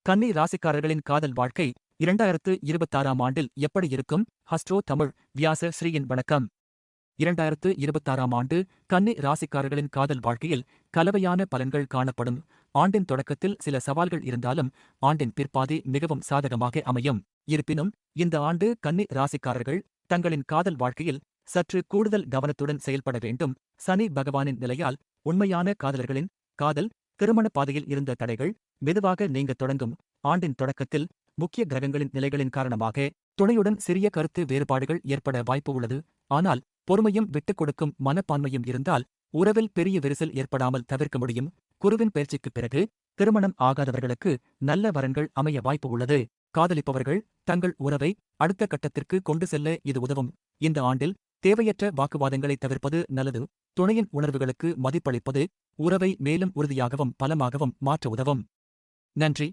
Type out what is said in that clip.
கன்னி ராசிக்காரர்களின் காதல் வாழ்க்கை 2026ஆம் ஆண்டில் எப்படி இருக்கும்? ஹஸ்ட்ரோ தமிழ் வியாச ஸ்ரீயின் வணக்கம். 2026ஆம் ஆண்டு கன்னி ராசிக்காரர்களின் காதல் வாழ்க்கையில் கலவையான பலன்கள் காணப்படும். ஆண்டின் தொடக்கத்தில் சில சவால்கள் இருந்தாலும் ஆண்டின் பிற்பாதி மிகவும் சாதகமாக அமையும். இருப்பினும் இந்த ஆண்டு கன்னி ராசிக்காரர்கள் தங்களின் காதல் வாழ்க்கையில் சற்று கூடுதல் கவனத்துடன் செயல்பட வேண்டும். சனி பகவானின் நிலையால் உண்மையான காதலர்களின் காதல் திருமண பாதையில் இருந்த தடைகள் மெதுவாக நீங்க தொடங்கும். ஆண்டின் தொடக்கத்தில் முக்கிய கிரகங்களின் நிலைகளின் காரணமாக துணையுடன் சிறிய கருத்து வேறுபாடுகள் ஏற்பட வாய்ப்பு உள்ளது. ஆனால் பொறுமையும் விட்டுக் கொடுக்கும் மனப்பான்மையும் இருந்தால் உறவில் பெரிய விரிசல் ஏற்படாமல் தவிர்க்க முடியும். குருவின் பயிற்சிக்குப் பிறகு திருமணம் ஆகாதவர்களுக்கு நல்ல வரன்கள் அமைய வாய்ப்பு உள்ளது. காதலிப்பவர்கள் தங்கள் உறவை அடுத்த கட்டத்திற்கு கொண்டு செல்ல இது உதவும். இந்த ஆண்டில் தேவையற்ற வாக்குவாதங்களை தவிர்ப்பது நல்லது. துணையின் உணர்வுகளுக்கு மதிப்பளிப்பது உறவை மேலும் உறுதியாகவும் பலமாகவும் மாற்ற உதவும். நன்றி.